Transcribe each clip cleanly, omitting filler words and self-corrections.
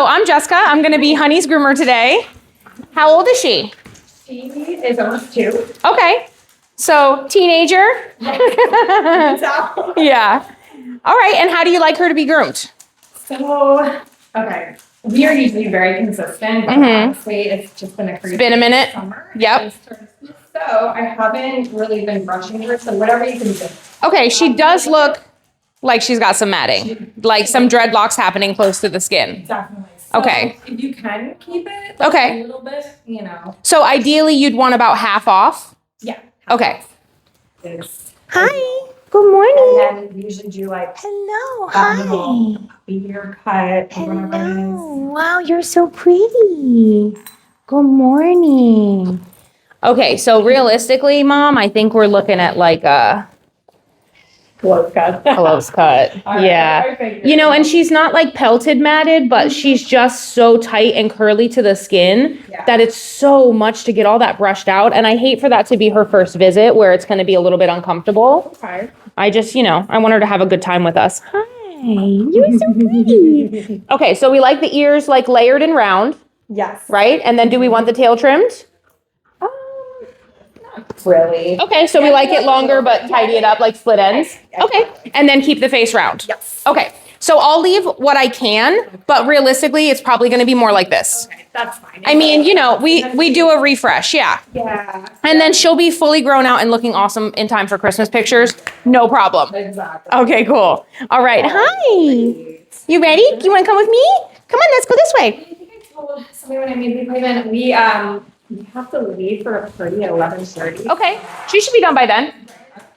So I'm Jessica. I'm going to be Honey's groomer today. How old is she? She is almost 2. Okay. So teenager? Yeah. All right. And how do you like her to be groomed? So, okay. We are usually very consistent, but honestly, it's just been a crazy summer. Yep. So I haven't really been brushing her, so whatever you can do. Okay, she does look like she's got some matting, like some dreadlocks happening close to the skin. Definitely. So okay. If you can keep it okay. a little bit, you know. So ideally you'd want about half off? Yeah. Okay. Hi. Good morning. And then we usually do like hello. Hi. Ear cut. Hello. Wow, you're so pretty. Good morning. Okay, so realistically, Mom, I think we're looking at like a close cut. Close cut. Yeah. You know, and she's not like pelted matted, but she's just so tight and curly to the skin that it's so much to get all that brushed out. And I hate for that to be her first visit where it's going to be a little bit uncomfortable. Okay. I just, you know, I want her to have a good time with us. Hi. You're so pretty. Okay, so we like the ears like layered and round. Yes. Right? And then do we want the tail trimmed? Not really. Okay, so we like it longer, but tidy it up like split ends. Okay, and then keep the face round. Yes. Okay, so I'll leave what I can, but realistically, it's probably going to be more like this. Okay, that's fine. I mean, you know, we do a refresh, yeah. Yeah. And then she'll be fully grown out and looking awesome in time for Christmas pictures. No problem. Exactly. Okay, cool. All right, hi. You ready? Do you want to come with me? Come on, let's go this way. I think I told somebody when I made the appointment, we have to leave for a party at 11:30. Okay, she should be done by then.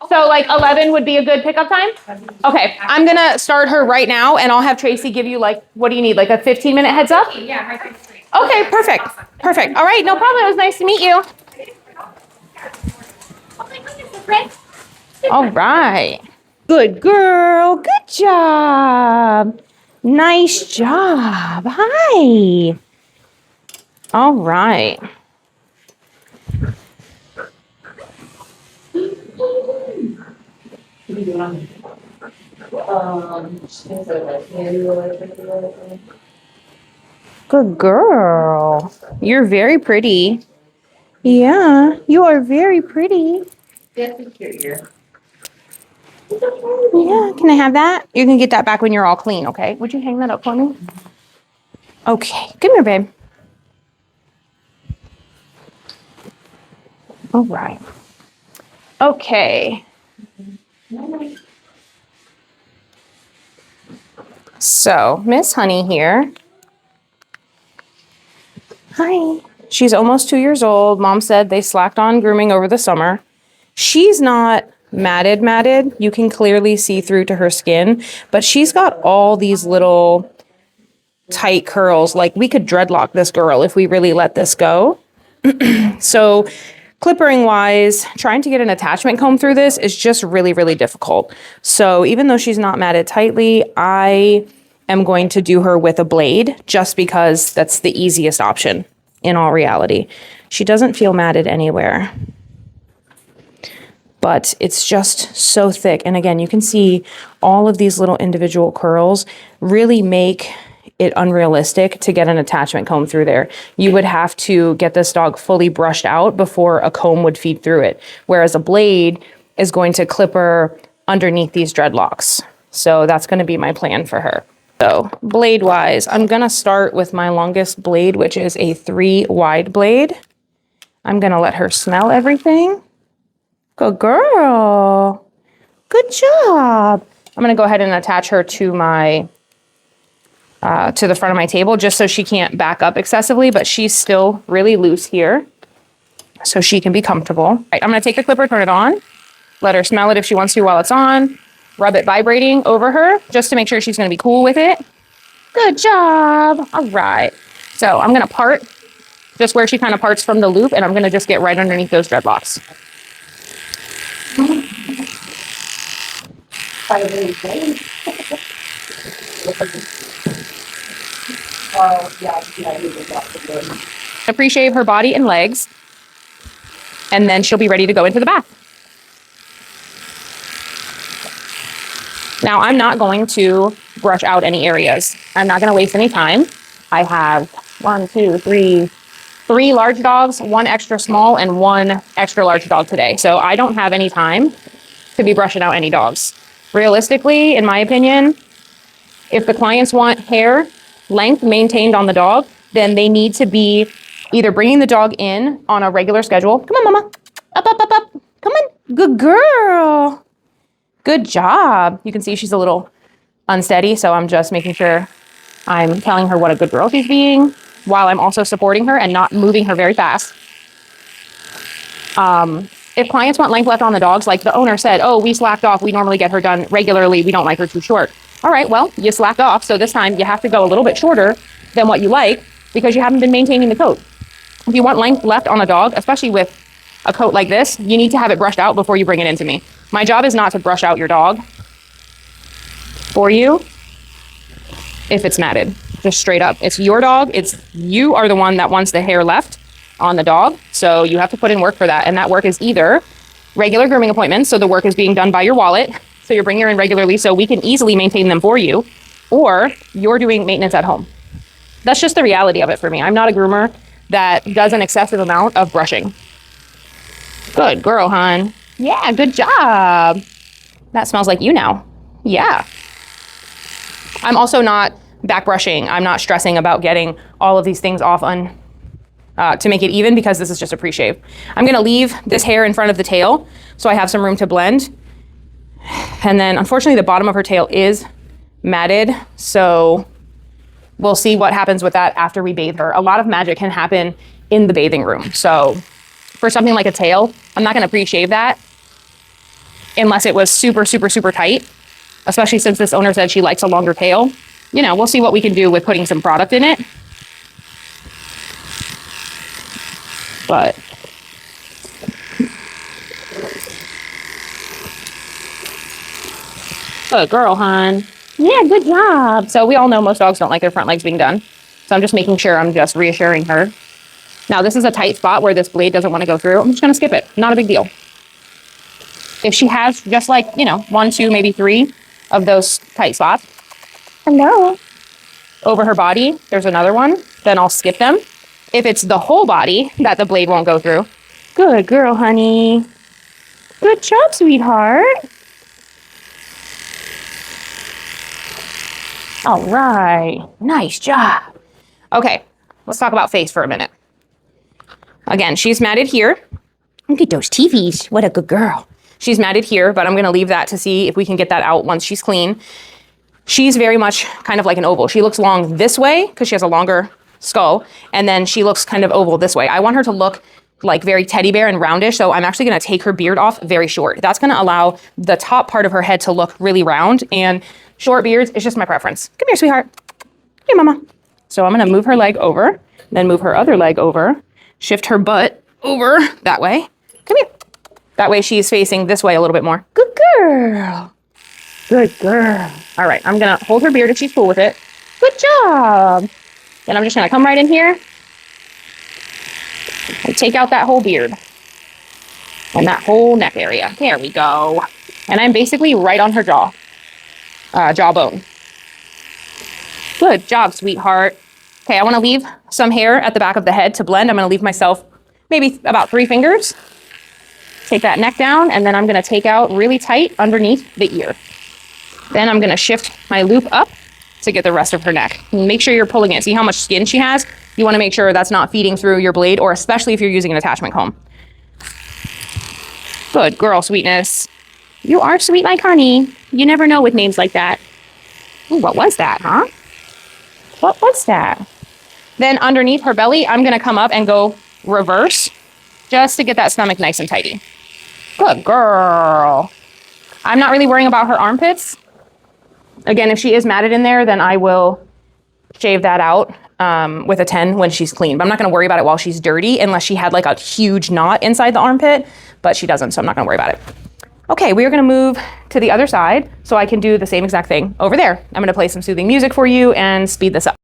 So like 11 would be a good pickup time? Okay, I'm gonna start her right now and I'll have Tracy give you like, what do you need? Like a 15-minute heads up? Yeah, right there. Okay, perfect. Perfect. All right, no problem. It was nice to meet you. All right. Good girl. Good job. Nice job. Hi. All right. Good girl. You're very pretty. Yeah, you are very pretty. Yeah, can I have that? You can get that back when you're all clean, okay? Would you hang that up for me? Okay, come here, babe. All right. Okay. So, Miss Honey here. Hi. She's almost 2 years old. Mom said they slacked on grooming over the summer. She's not matted. You can clearly see through to her skin, but she's got all these little tight curls. Like we could dreadlock this girl if we really let this go. So clippering wise, trying to get an attachment comb through this is just really, really difficult. So even though she's not matted tightly, I am going to do her with a blade just because that's the easiest option in all reality. She doesn't feel matted anywhere, but it's just so thick. And again, you can see all of these little individual curls really make it unrealistic to get an attachment comb through there. You would have to get this dog fully brushed out before a comb would feed through it. Whereas a blade is going to clip her underneath these dreadlocks. So that's going to be my plan for her. So blade wise, I'm going to start with my longest blade, which is a 3 wide blade. I'm going to let her smell everything. Good girl. Good job. I'm going to go ahead and attach her to my to the front of my table just so she can't back up excessively, but she's still really loose here so she can be comfortable. All right, I'm going to take the clipper, turn it on, let her smell it if she wants to while it's on, rub it vibrating over her just to make sure she's going to be cool with it. Good job. All right. So I'm going to part just where she kind of parts from the loop, and I'm going to just get right underneath those dreadlocks. I pre-shave her body and legs, and then she'll be ready to go into the bath. Now, I'm not going to brush out any areas. I'm not going to waste any time. I have three large dogs, one extra small, and one extra large dog today. So I don't have any time to be brushing out any dogs. Realistically, in my opinion, if the clients want hair length maintained on the dog, then they need to be either bringing the dog in on a regular schedule. Come on, mama. Up, up, up, up. Come on. Good girl. Good job. You can see she's a little unsteady, so I'm just making sure I'm telling her what a good girl she's being while I'm also supporting her and not moving her very fast. If clients want length left on the dogs, like the owner said, oh, we slacked off. We normally get her done regularly. We don't like her too short. All right, well, you slacked off. So this time you have to go a little bit shorter than what you like because you haven't been maintaining the coat. If you want length left on a dog, especially with a coat like this, you need to have it brushed out before you bring it into me. My job is not to brush out your dog for you if it's matted. Just straight up. It's your dog. You are the one that wants the hair left on the dog. So you have to put in work for that. And that work is either regular grooming appointments. So the work is being done by your wallet. So you're bringing her in regularly so we can easily maintain them for you, or you're doing maintenance at home. That's just the reality of it for me. I'm not a groomer that does an excessive amount of brushing. Good girl, hon. Yeah, good job. That smells like you now. Yeah. I'm also not back brushing. I'm not stressing about getting all of these things off to make it even because this is just a pre-shave. I'm gonna leave this hair in front of the tail so I have some room to blend. And then unfortunately the bottom of her tail is matted, so we'll see what happens with that after we bathe her. A lot of magic can happen in the bathing room. So for something like a tail, I'm not gonna pre-shave that unless it was super, super, super tight, especially since this owner said she likes a longer tail. You know, we'll see what we can do with putting some product in it. But good girl, hon. Yeah, good job. So we all know most dogs don't like their front legs being done. So I'm just making sure I'm just reassuring her. Now this is a tight spot where this blade doesn't want to go through. I'm just going to skip it. Not a big deal. If she has just like, you know, 1, 2, maybe 3 of those tight spots. Hello. Over her body, there's another one. Then I'll skip them. If it's the whole body that the blade won't go through. Good girl, honey. Good job, sweetheart. All right. Nice job. Okay, let's talk about face for a minute. Again, she's matted here. Look at those teethies. What a good girl. She's matted here, but I'm going to leave that to see if we can get that out once she's clean. She's very much kind of like an oval. She looks long this way because she has a longer skull, and then she looks kind of oval this way. I want her to look like very teddy bear and roundish, so I'm actually going to take her beard off very short. That's going to allow the top part of her head to look really round, and short beards is just my preference. Come here, sweetheart. Come here, mama. So I'm going to move her leg over, then move her other leg over, shift her butt over that way. Come here. That way she's facing this way a little bit more. Good girl. Good girl. All right, I'm going to hold her beard if she's cool with it. Good job. Then I'm just going to come right in here and take out that whole beard and that whole neck area. There we go. And I'm basically right on her jawbone. Good job, sweetheart. Okay, I want to leave some hair at the back of the head to blend. I'm going to leave myself maybe about 3 fingers. Take that neck down, and then I'm going to take out really tight underneath the ear. Then I'm going to shift my loop up to get the rest of her neck. Make sure you're pulling it. See how much skin she has? You want to make sure that's not feeding through your blade, or especially if you're using an attachment comb. Good girl, sweetness. You are sweet like honey. You never know with names like that. Ooh, what was that, huh? What was that? Then underneath her belly, I'm going to come up and go reverse just to get that stomach nice and tidy. Good girl. I'm not really worrying about her armpits. Again, if she is matted in there, then I will shave that out with a 10 when she's clean. But I'm not going to worry about it while she's dirty unless she had like a huge knot inside the armpit, but she doesn't, so I'm not going to worry about it. Okay, we are going to move to the other side so I can do the same exact thing over there. I'm going to play some soothing music for you and speed this up.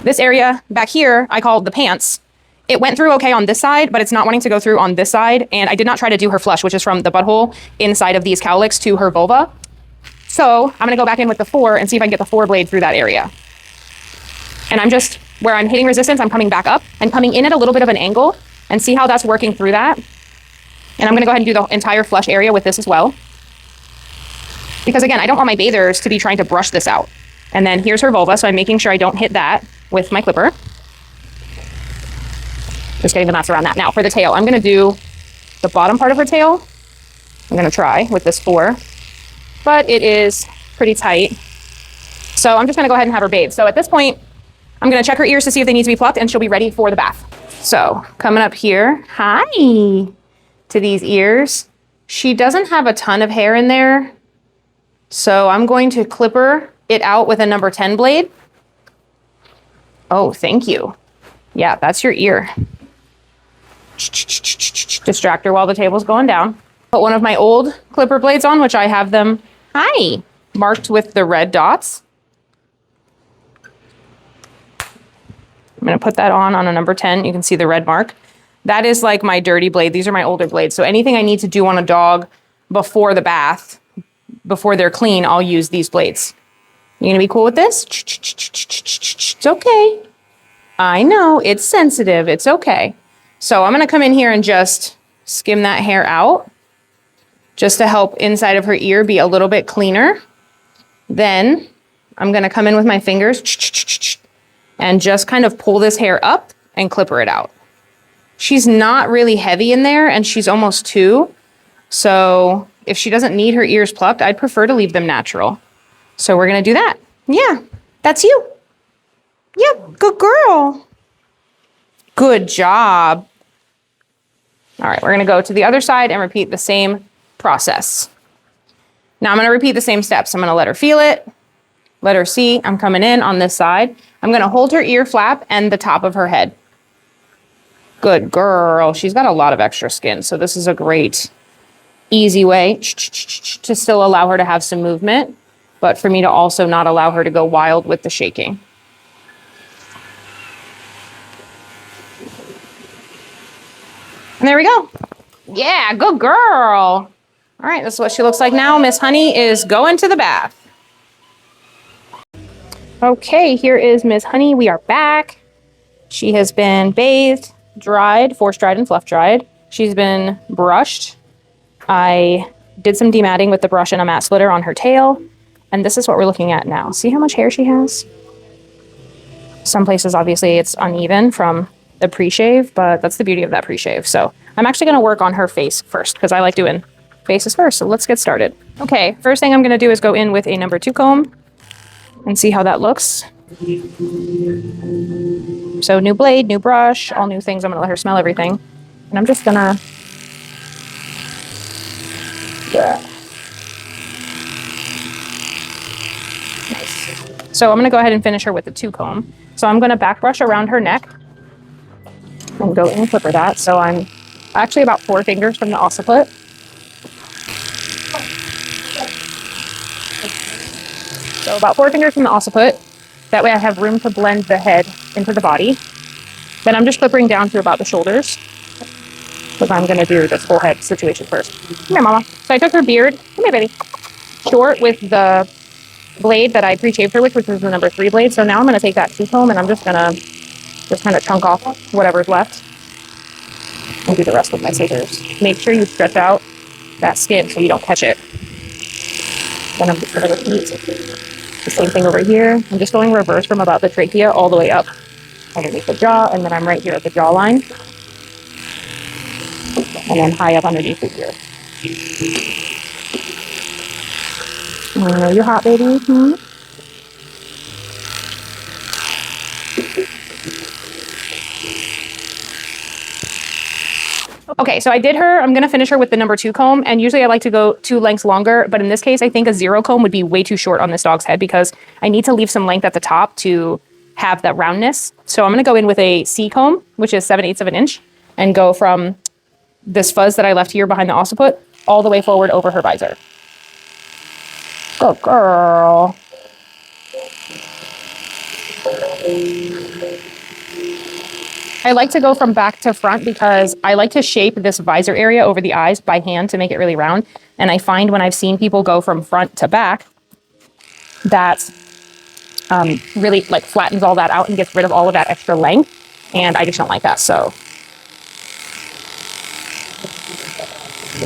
This area back here, I call the pants. It went through okay on this side, but it's not wanting to go through on this side. And I did not try to do her flush, which is from the butthole inside of these cowlicks to her vulva. So I'm gonna go back in with the 4 and see if I can get the 4 blade through that area. And I'm just, where I'm hitting resistance, I'm coming back up and coming in at a little bit of an angle and see how that's working through that. And I'm gonna go ahead and do the entire flush area with this as well. Because again, I don't want my bathers to be trying to brush this out. And then here's her vulva, so I'm making sure I don't hit that with my clipper. Just getting the knots around that. Now for the tail, I'm gonna do the bottom part of her tail. I'm gonna try with this 4, but it is pretty tight. So I'm just gonna go ahead and have her bathe. So at this point, I'm gonna check her ears to see if they need to be plucked and she'll be ready for the bath. So coming up here, hi, to these ears. She doesn't have a ton of hair in there. So I'm going to clipper it out with a number 10 blade. Oh, thank you. Yeah, that's your ear. Distract her while the table's going down. Put one of my old clipper blades on, which I have them, hi, marked with the red dots. I'm gonna put that on a number 10. You can see the red mark. That is like my dirty blade. These are my older blades. So anything I need to do on a dog before the bath, before they're clean, I'll use these blades. You gonna be cool with this? It's okay. I know, it's sensitive, it's okay. So I'm gonna come in here and just skim that hair out just to help inside of her ear be a little bit cleaner. Then I'm gonna come in with my fingers and just kind of pull this hair up and clipper it out. She's not really heavy in there and she's almost 2. So if she doesn't need her ears plucked, I'd prefer to leave them natural. So we're gonna do that. Yeah, that's you. Yep, good girl. Good job. All right, we're gonna go to the other side and repeat the same process. Now I'm gonna repeat the same steps. I'm gonna let her feel it, let her see. I'm coming in on this side. I'm gonna hold her ear flap and the top of her head. Good girl. She's got a lot of extra skin, so this is a great, easy way to still allow her to have some movement, but for me to also not allow her to go wild with the shaking. And there we go. Yeah, good girl. All right, this is what she looks like now. Miss Honey is going to the bath. Okay, here is Miss Honey. We are back. She has been bathed, dried, force dried and fluff dried. She's been brushed. I did some dematting with the brush and a mat splitter on her tail. And this is what we're looking at now. See how much hair she has? Some places, obviously, it's uneven from the pre-shave, but that's the beauty of that pre-shave. So I'm actually going to work on her face first because I like doing faces first. So let's get started. Okay, first thing I'm going to do is go in with a number 2 comb and see how that looks. So new blade, new brush, all new things. I'm going to let her smell everything. And I'm just going to... Yeah. Nice. So I'm going to go ahead and finish her with the 2 comb. So I'm going to back brush around her neck and go in and clipper that. So I'm actually about 4 fingers from the occiput. So about 4 fingers from the occiput. That way I have room to blend the head into the body. Then I'm just clippering down to about the shoulders because I'm going to do this whole head situation first. Come here, mama. So I took her beard, come here, baby, short with the blade that I pre-shaved her with, which was the number 3 blade. So now I'm going to take that 2 comb and I'm just going to just kind of chunk off whatever's left and do the rest with my scissors. Make sure you stretch out that skin so you don't catch it. Then I'm just going to repeat the same thing over here. I'm just going reverse from about the trachea all the way up underneath the jaw, and then I'm right here at the jawline. And then high up underneath the ear. I know you're hot, baby. Okay, so I did her. I'm going to finish her with the number 2 comb. And usually I like to go 2 lengths longer. But in this case, I think a 0 comb would be way too short on this dog's head because I need to leave some length at the top to have that roundness. So I'm going to go in with a C comb, which is 7/8 of an inch, and go from this fuzz that I left here behind the occiput all the way forward over her visor. Good girl. I like to go from back to front because I like to shape this visor area over the eyes by hand to make it really round. And I find when I've seen people go from front to back, that really like flattens all that out and gets rid of all of that extra length. And I just don't like that. So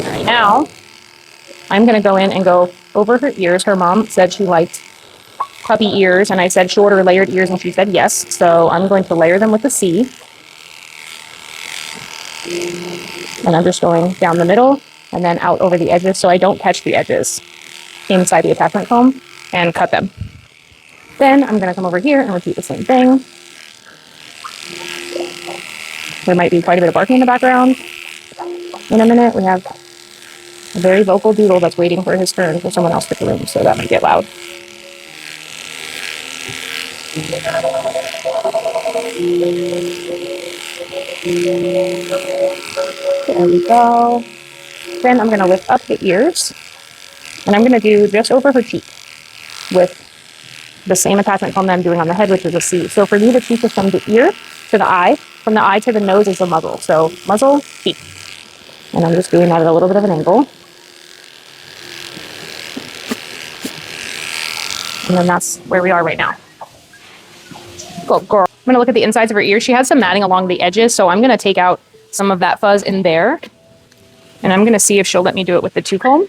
right now I'm going to go in and go over her ears. Her mom said she liked puppy ears, and I said shorter layered ears, and she said yes. So I'm going to layer them with the C. And I'm just going down the middle and then out over the edges so I don't catch the edges inside the attachment comb and cut them. Then I'm going to come over here and repeat the same thing. There might be quite a bit of barking in the background. In a minute, we have a very vocal doodle that's waiting for his turn for someone else to groom, so that might get loud. There we go. Then I'm going to lift up the ears, and I'm going to do just over her cheek with the same attachment comb that I'm doing on the head, which is a C. So for me, the cheek is from the ear to the eye. From the eye to the nose is the muzzle. So muzzle, cheek. And I'm just doing that at a little bit of an angle. And then that's where we are right now. Good girl. I'm going to look at the insides of her ears. She has some matting along the edges, so I'm going to take out some of that fuzz in there. And I'm going to see if she'll let me do it with the 2-comb.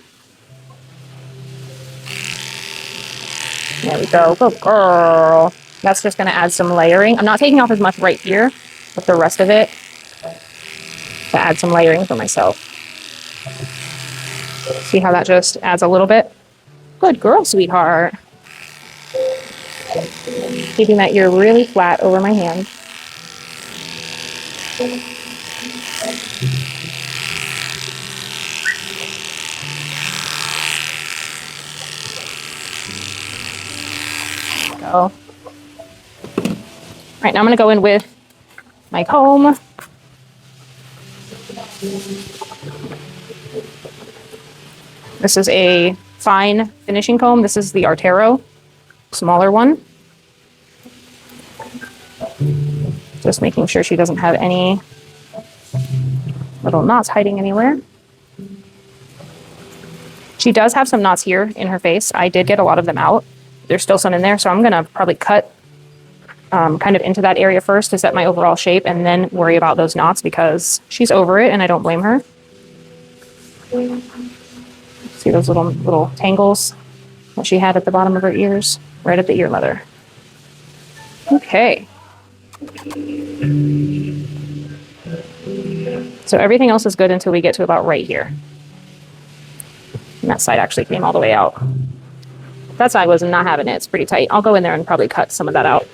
There we go. Good girl. That's just going to add some layering. I'm not taking off as much right here, but the rest of it to add some layering for myself. See how that just adds a little bit? Good girl, sweetheart. Keeping that ear really flat over my hand. Go. All right, now I'm going to go in with my comb. This is a fine finishing comb. This is the Artero, smaller one. Just making sure she doesn't have any little knots hiding anywhere. She does have some knots here in her face. I did get a lot of them out. There's still some in there, so I'm going to probably cut kind of into that area first to set my overall shape and then worry about those knots because she's over it and I don't blame her. See those little tangles that she had at the bottom of her ears, right at the ear leather. Okay. So everything else is good until we get to about right here. And that side actually came all the way out. That side was not having it. It's pretty tight. I'll go in there and probably cut some of that out. I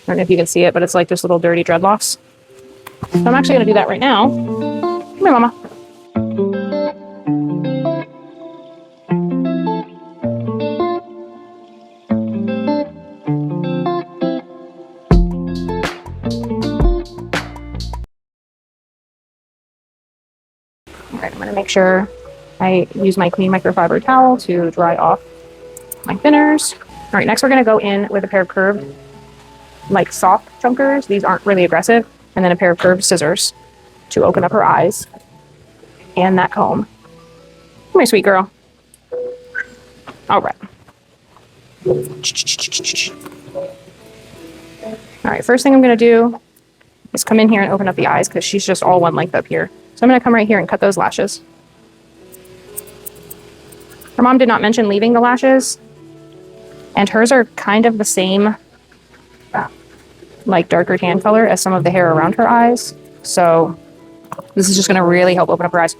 don't know if you can see it, but it's like just little dirty dreadlocks. So I'm actually going to do that right now. Come here, Mama. All right, I'm going to make sure I use my clean microfiber towel to dry off my thinners. All right, next we're going to go in with a pair of curved, like soft chunkers. These aren't really aggressive. And then a pair of curved scissors to open up her eyes and that comb. Come here, sweet girl. All right. All right, first thing I'm going to do is come in here and open up the eyes because she's just all one length up here. So I'm going to come right here and cut those lashes. Her mom did not mention leaving the lashes, and hers are kind of the same, like darker tan color as some of the hair around her eyes. So this is just going to really help open up her eyes.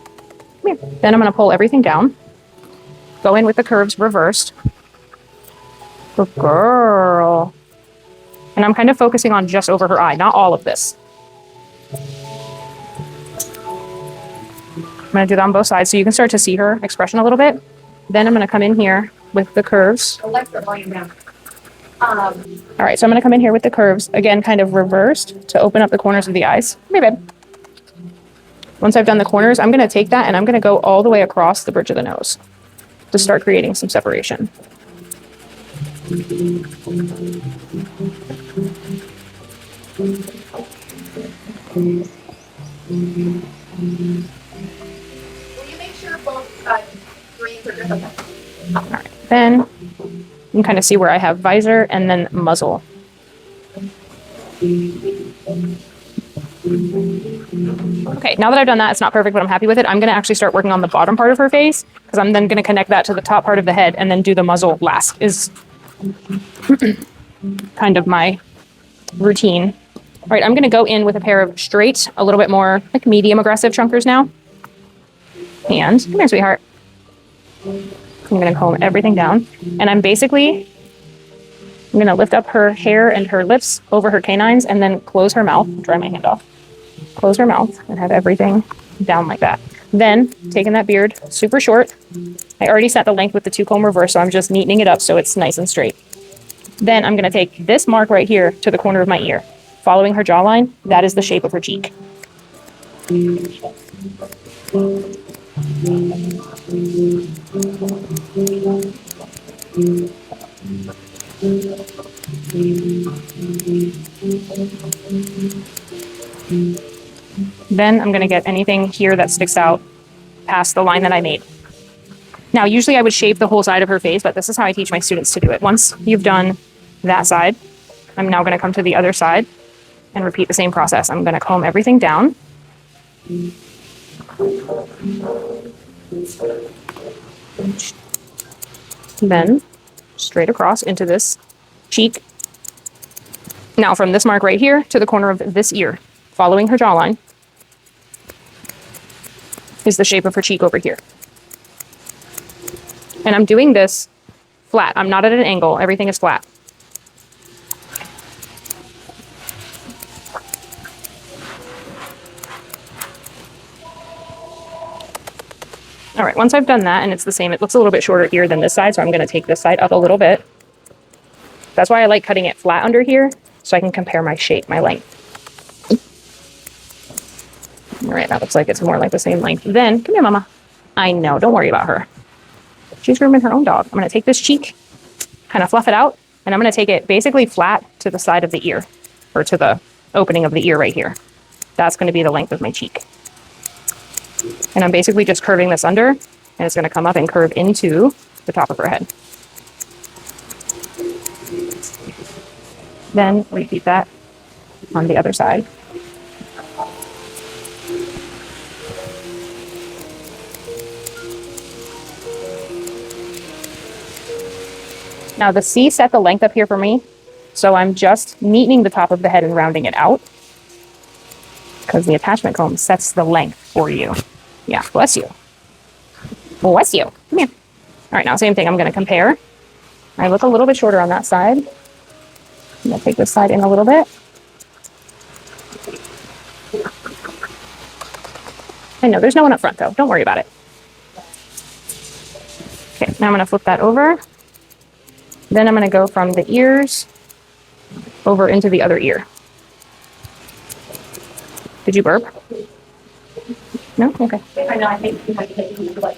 Come here. Then I'm going to pull everything down, go in with the curves reversed. Good girl. And I'm kind of focusing on just over her eye, not all of this. I'm going to do that on both sides so you can start to see her expression a little bit. Then I'm going to come in here with the curves. All right, so I'm going to come in here with the curves, again, kind of reversed to open up the corners of the eyes. Come here, babe. Once I've done the corners, I'm going to take that and I'm going to go all the way across the bridge of the nose to start creating some separation. Will you make sure both greens are different? All right, then you can kind of see where I have visor and then muzzle. Okay, now that I've done that, it's not perfect, but I'm happy with it. I'm going to actually start working on the bottom part of her face because I'm then going to connect that to the top part of the head and then do the muzzle last is kind of my routine. All right, I'm going to go in with a pair of straight, a little bit more like medium aggressive chunkers now. And come here, sweetheart. I'm going to comb everything down. And I'm going to lift up her hair and her lips over her canines and then close her mouth. Dry my hand off. Close her mouth and have everything down like that. Then, taking that beard super short. I already set the length with the 2-comb reverse, so I'm just neatening it up so it's nice and straight. Then I'm going to take this mark right here to the corner of my ear. Following her jawline, that is the shape of her cheek. Then I'm going to get anything here that sticks out past the line that I made. Now, usually I would shape the whole side of her face, but this is how I teach my students to do it. Once you've done that side, I'm now going to come to the other side and repeat the same process. I'm going to comb everything down. Then straight across into this cheek. Now from this mark right here to the corner of this ear, following her jawline, is the shape of her cheek over here. And I'm doing this flat. I'm not at an angle. Everything is flat. All right, once I've done that, and it's the same, it looks a little bit shorter here than this side, so I'm going to take this side up a little bit. That's why I like cutting it flat under here, so I can compare my shape, my length. All right, that looks like it's more like the same length. Then, come here, Mama. I know, don't worry about her. She's grooming her own dog. I'm going to take this cheek, kind of fluff it out, and I'm going to take it basically flat to the side of the ear, or to the opening of the ear right here. That's going to be the length of my cheek. And I'm basically just curving this under, and it's going to come up and curve into the top of her head. Then repeat that on the other side. Now the C set the length up here for me, so I'm just neatening the top of the head and rounding it out because the attachment comb sets the length for you. Yeah, bless you. Bless you. Come here. All right, now same thing. I'm going to compare. I look a little bit shorter on that side. I'm going to take this side in a little bit. I know there's no one up front though. Don't worry about it. Okay, now I'm going to flip that over. Then I'm going to go from the ears over into the other ear. Did you burp? No? Okay. I know, I think you might take it like,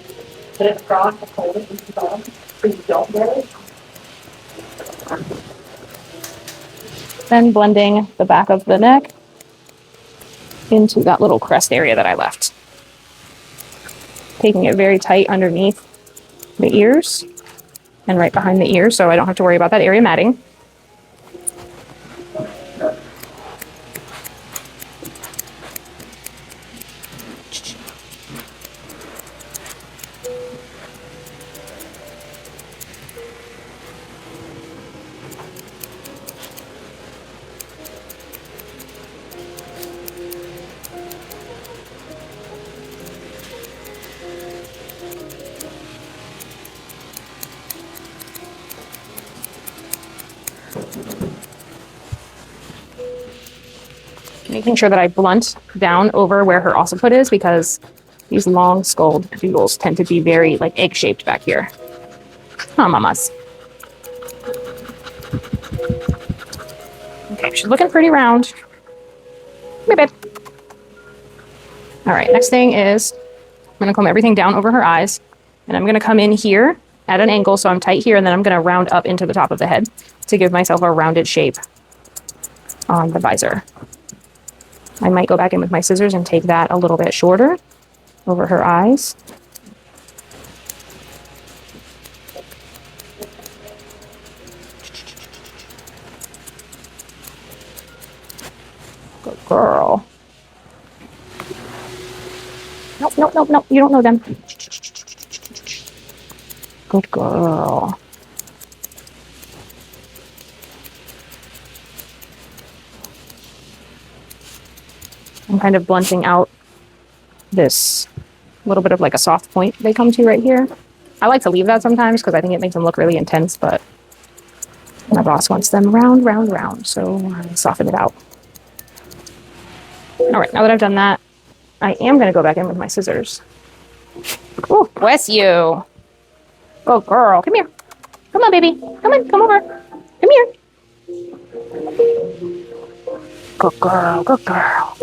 put it across, hold it, and so you don't get it. Then blending the back of the neck into that little crest area that I left. Taking it very tight underneath the ears and right behind the ears, so I don't have to worry about that area matting. Making sure that I blunt down over where her occiput is because these long skulled doodles tend to be very like egg-shaped back here. Oh, mamas. Okay, she's looking pretty round. Come here, babe. All right, next thing is I'm going to comb everything down over her eyes, and I'm going to come in here at an angle, so I'm tight here, and then I'm going to round up into the top of the head to give myself a rounded shape on the visor. I might go back in with my scissors and take that a little bit shorter over her eyes. Good girl. Nope, nope, nope, nope. You don't know them. Good girl. I'm kind of blunting out this little bit of like a soft point they come to right here. I like to leave that sometimes because I think it makes them look really intense, but my boss wants them round, round, round, so I soften it out. All right, now that I've done that, I am going to go back in with my scissors. Oh, bless you. Oh, girl, come here. Come on, baby. Come on, come over. Come here. Good girl, good girl.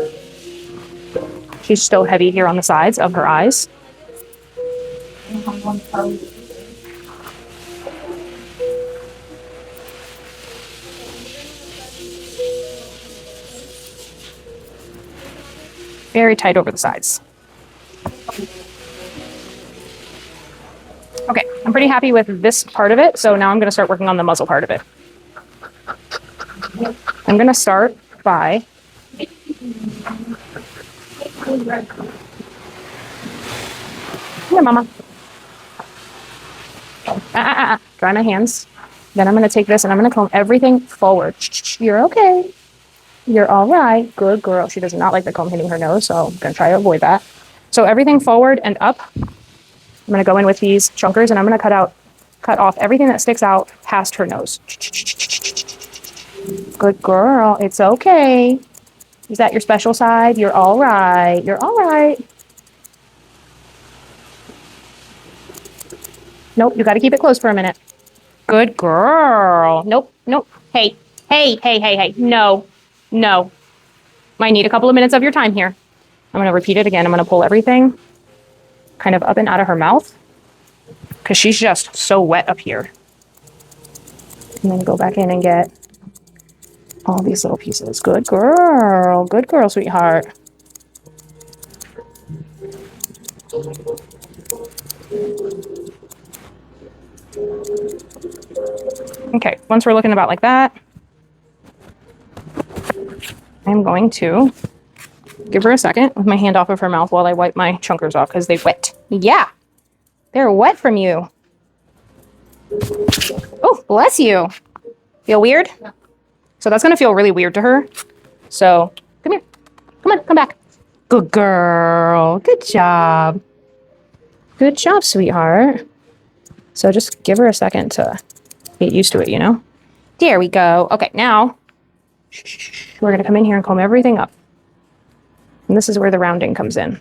She's still heavy here on the sides of her eyes. Very tight over the sides. Okay, I'm pretty happy with this part of it, so now I'm going to start working on the muzzle part of it. I'm going to start by come here, Mama. Dry my hands. Then I'm going to take this and I'm going to comb everything forward. You're okay. You're all right. Good girl. She does not like the comb hitting her nose, so I'm going to try to avoid that. So everything forward and up. I'm going to go in with these chunkers and I'm going to cut off everything that sticks out past her nose. Good girl. It's okay. Is that your special side? You're all right. You're all right. Nope, you got to keep it closed for a minute. Good girl. Nope, nope. Hey, hey, hey, hey, hey. No, no. Might need a couple of minutes of your time here. I'm going to repeat it again. I'm going to pull everything kind of up and out of her mouth because she's just so wet up here. And then go back in and get all these little pieces. Good girl. Good girl, sweetheart. Okay, once we're looking about like that, I'm going to give her a second with my hand off of her mouth while I wipe my chunkers off because they're wet. Yeah, they're wet from you. Oh, bless you. Feel weird? So that's going to feel really weird to her. So come here. Come on, come back. Good girl. Good job. Good job, sweetheart. So just give her a second to get used to it, you know? There we go. Okay, now we're going to come in here and comb everything up. And this is where the rounding comes in.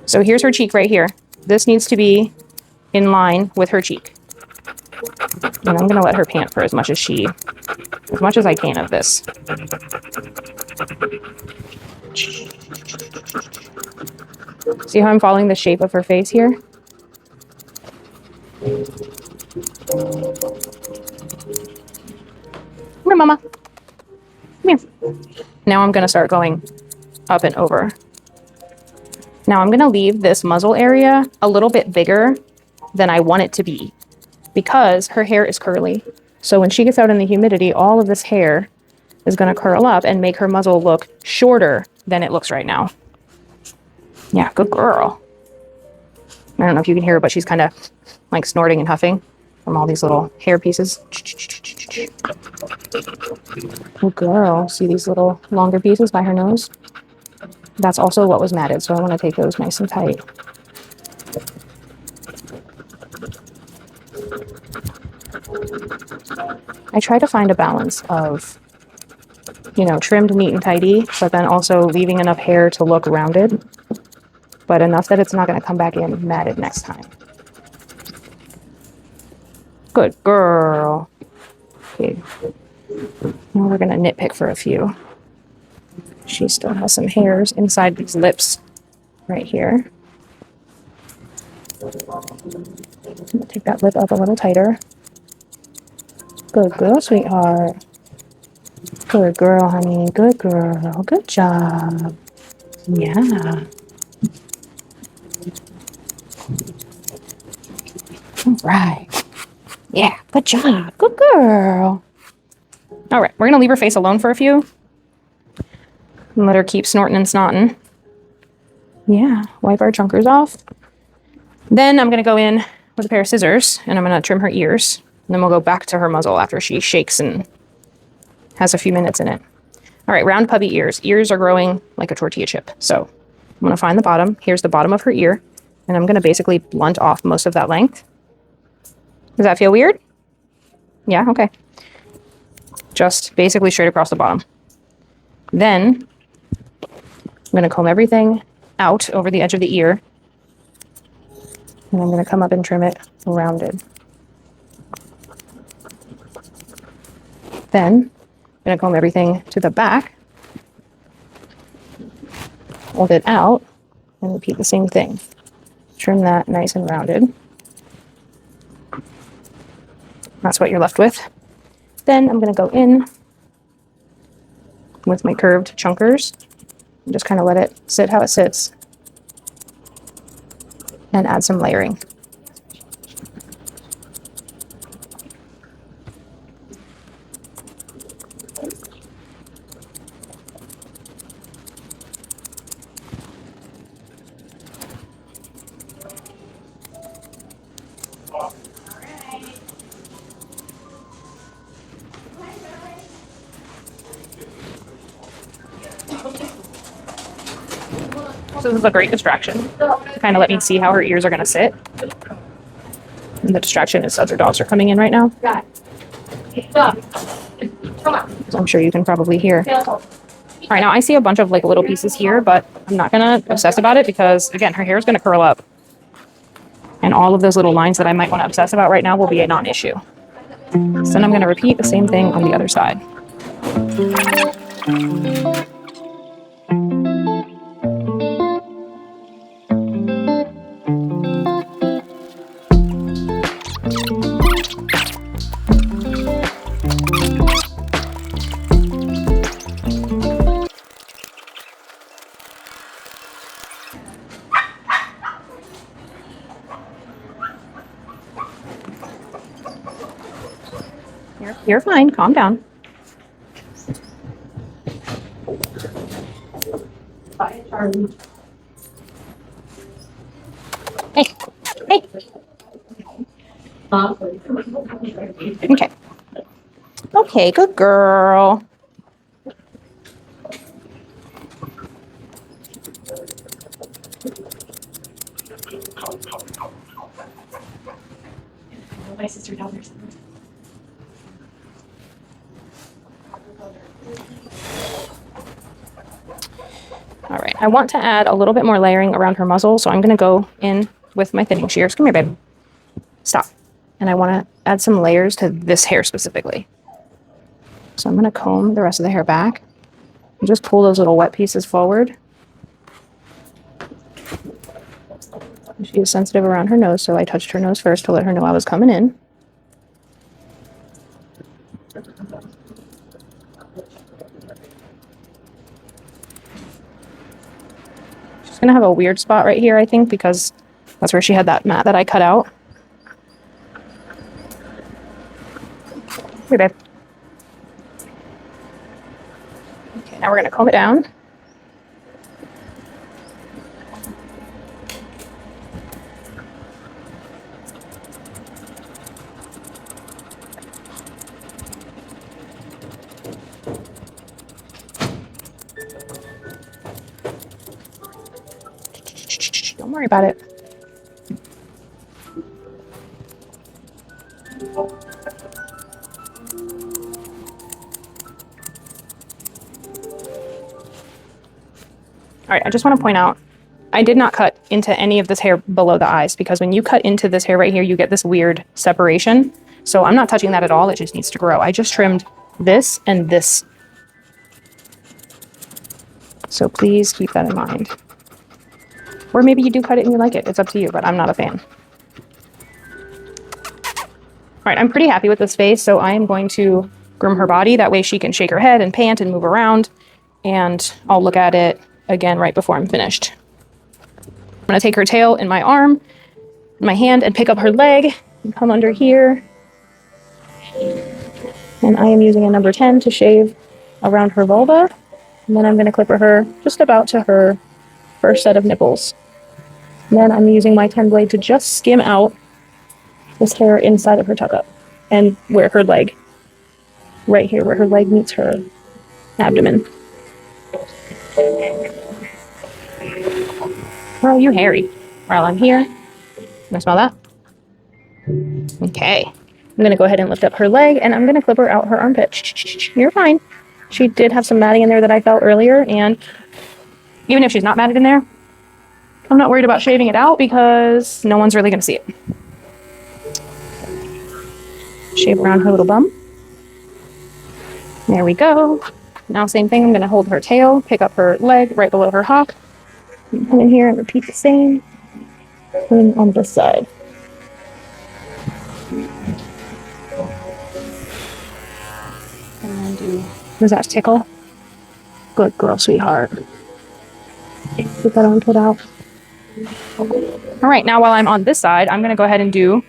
So here's her cheek right here. This needs to be in line with her cheek. And I'm going to let her pant for as much as I can of this. See how I'm following the shape of her face here? Come here, Mama. Come here. Now I'm going to start going up and over. Now I'm going to leave this muzzle area a little bit bigger than I want it to be because her hair is curly. So when she gets out in the humidity, all of this hair is going to curl up and make her muzzle look shorter than it looks right now. Yeah, good girl. I don't know if you can hear her, but she's kind of like snorting and huffing from all these little hair pieces. Good girl. See these little longer pieces by her nose? That's also what was matted, so I want to take those nice and tight. I try to find a balance of, you know, trimmed, neat, and tidy, but then also leaving enough hair to look rounded, but enough that it's not going to come back in matted next time. Good girl. Okay. Now we're going to nitpick for a few. She still has some hairs inside these lips right here. Take that lip up a little tighter. Good girl, sweetheart. Good girl, honey. Good girl. Good job. Yeah. All right. Yeah, good job. Good girl. All right, we're going to leave her face alone for a few. And let her keep snorting and snotting. Yeah, wipe our chunkers off. Then I'm going to go in with a pair of scissors, and I'm going to trim her ears. And then we'll go back to her muzzle after she shakes and has a few minutes in it. All right, round puppy ears. Ears are growing like a tortilla chip. So I'm going to find the bottom. Here's the bottom of her ear. And I'm going to basically blunt off most of that length. Does that feel weird? Yeah, okay. Just basically straight across the bottom. Then I'm going to comb everything out over the edge of the ear. And I'm going to come up and trim it rounded. Then I'm going to comb everything to the back. Hold it out and repeat the same thing. Trim that nice and rounded. That's what you're left with. Then I'm going to go in with my curved chunkers and just kind of let it sit how it sits and add some layering. So this is a great distraction to kind of let me see how her ears are going to sit. And the distraction is other dogs are coming in right now. So I'm sure you can probably hear. All right, now I see a bunch of like little pieces here, but I'm not going to obsess about it because, again, her hair is going to curl up. And all of those little lines that I might want to obsess about right now will be a non-issue. So then I'm going to repeat the same thing on the other side. You're fine. Calm down. Bye, Charlie. Hey. Hey. Okay. Okay, good girl. My sister down there. All right, I want to add a little bit more layering around her muzzle, so I'm going to go in with my thinning shears. Come here, babe. Stop. And I want to add some layers to this hair specifically. So I'm going to comb the rest of the hair back and just pull those little wet pieces forward. She is sensitive around her nose, so I touched her nose first to let her know I was coming in. She's going to have a weird spot right here, I think, because that's where she had that mat that I cut out. Here, babe. Okay, now we're going to comb it down. Don't worry about it. All right, I just want to point out, I did not cut into any of this hair below the eyes because when you cut into this hair right here, you get this weird separation. So I'm not touching that at all. It just needs to grow. I just trimmed this and this. So please keep that in mind. Or maybe you do cut it and you like it. It's up to you, but I'm not a fan. All right, I'm pretty happy with this face, so I am going to groom her body. That way she can shake her head and pant and move around, and I'll look at it again right before I'm finished. I'm gonna take her tail in my arm, in my hand, and pick up her leg and come under here. And I am using a number 10 to shave around her vulva. And then I'm gonna clipper her just about to her first set of nipples. And then I'm using my 10 blade to just skim out this hair inside of her tuck up and where her leg, right here where her leg meets her abdomen. Oh, you hairy. While I'm here, can I smell that? Okay. I'm gonna go ahead and lift up her leg and I'm gonna clipper out her armpit. You're fine. She did have some matting in there that I felt earlier, and even if she's not matted in there, I'm not worried about shaving it out because no one's really gonna see it. Shave around her little bum. There we go. Now same thing, I'm gonna hold her tail, pick up her leg right below her hock, and come in here and repeat the same thing on this side. And then does that tickle? Good girl, sweetheart. Get that armpit out. All right, now while I'm on this side, I'm gonna go ahead and do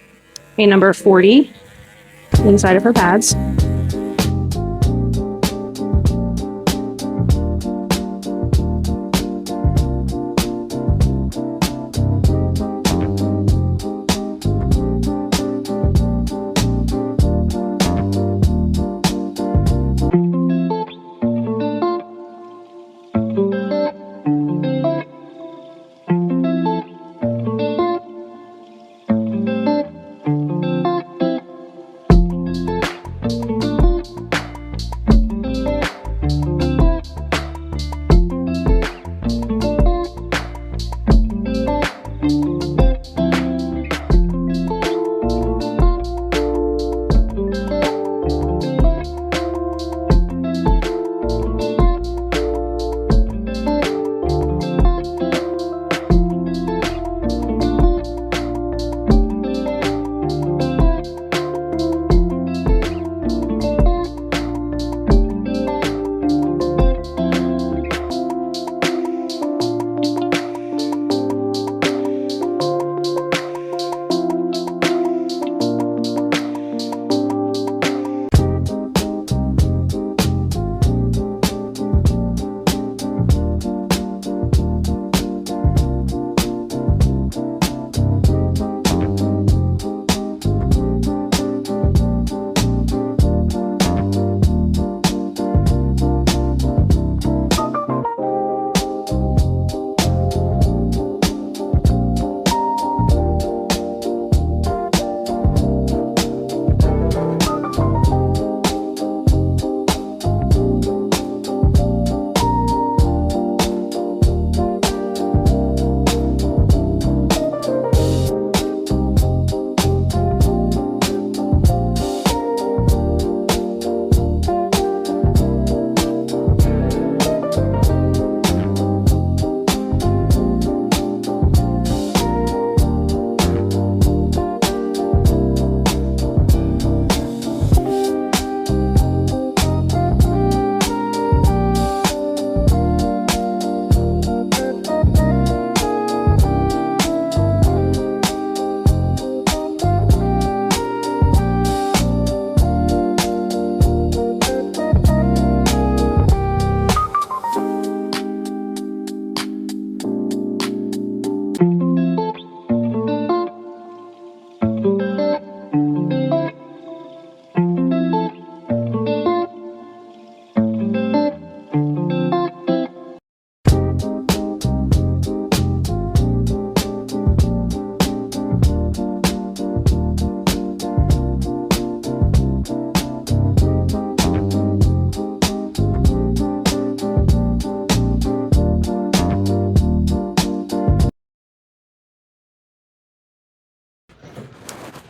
a number 40 inside of her pads.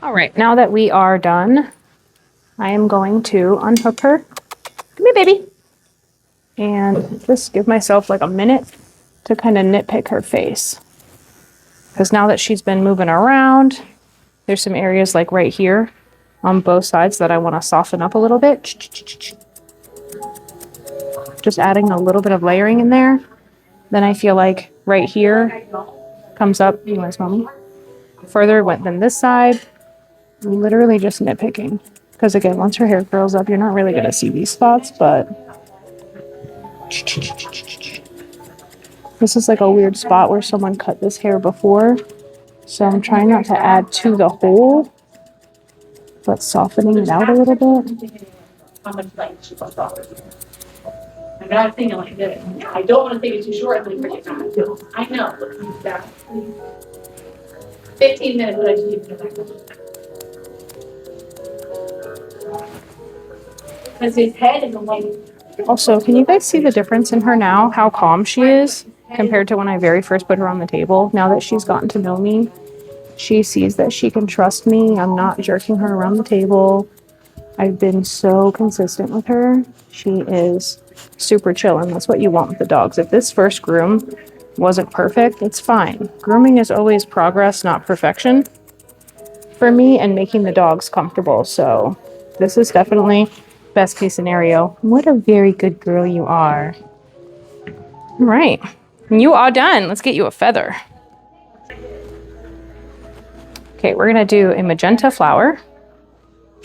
All right, now that we are done, I am going to unhook her. Come here, baby. And just give myself like a minute to kind of nitpick her face. Because now that she's been moving around, there's some areas like right here on both sides that I want to soften up a little bit. Just adding a little bit of layering in there. Then I feel like right here comes up, you want to smell me? Further went than this side. Literally just nitpicking. Because again, once her hair curls up, you're not really going to see these spots, but this is like a weird spot where someone cut this hair before. So I'm trying not to add to the hole, but softening it out a little bit. How much light she puts off. I'm not thinking like this. I don't want to take it too short and then bring it back. I know. But 15 minutes, but I just need to get back. Because his head is like. Also, can you guys see the difference in her now? How calm she is compared to when I very first put her on the table. Now that she's gotten to know me, she sees that she can trust me. I'm not jerking her around the table. I've been so consistent with her. She is super chill, and that's what you want with the dogs. If this first groom wasn't perfect, it's fine. Grooming is always progress, not perfection for me, and making the dogs comfortable. So this is definitely best case scenario. What a very good girl you are. All right, you are done. Let's get you a feather. Okay, we're gonna do a magenta flower,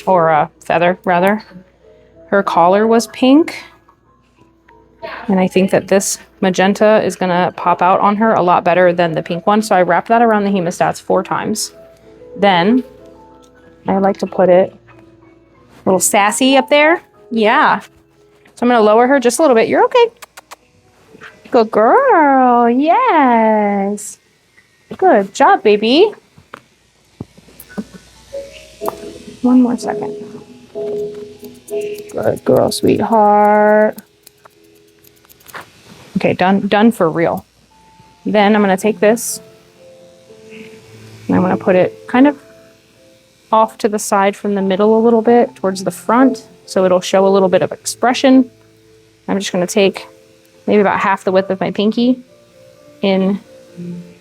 or a feather rather. Her collar was pink, and I think that this magenta is gonna pop out on her a lot better than the pink one. So I wrapped that around the hemostats 4 times. Then I like to put it a little sassy up there. Yeah. So I'm gonna lower her just a little bit. You're okay. Good girl. Yes. Good job, baby. One more second. Good girl, sweetheart. Okay, done for real. Then I'm gonna take this and I'm gonna put it kind of off to the side from the middle a little bit towards the front, so it'll show a little bit of expression. I'm just gonna take maybe about half the width of my pinky in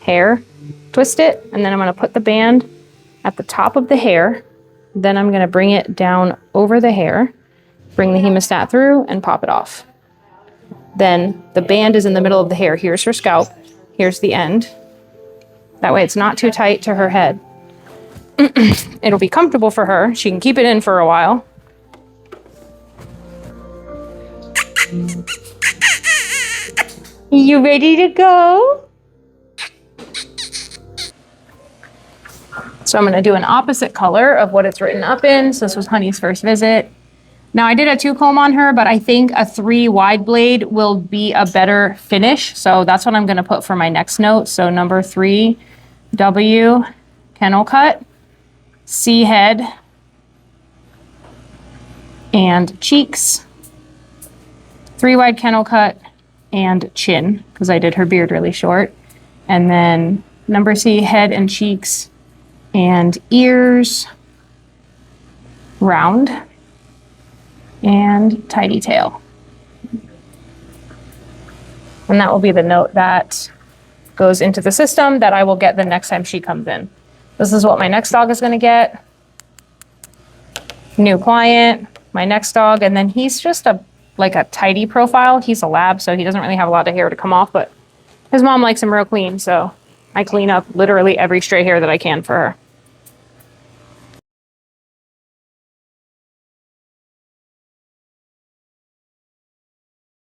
hair, twist it, and then I'm gonna put the band at the top of the hair. Then I'm gonna bring it down over the hair, bring the hemostat through, and pop it off. Then the band is in the middle of the hair. Here's her scalp, here's the end. That way it's not too tight to her head. It'll be comfortable for her. She can keep it in for a while. You ready to go? So I'm going to do an opposite color of what it's written up in. So this was Honey's first visit. Now I did a 2-comb on her, but I think a 3 wide blade will be a better finish. So that's what I'm going to put for my next note. So number 3, W, kennel cut, C head, and cheeks, 3 wide kennel cut, and chin, because I did her beard really short. And then number C, head and cheeks, and ears, round, and tidy tail. And that will be the note that goes into the system that I will get the next time she comes in. This is what my next dog is going to get. New client, my next dog, and then he's just like a tidy profile. He's a lab, so he doesn't really have a lot of hair to come off, but his mom likes him real clean, so I clean up literally every stray hair that I can for her.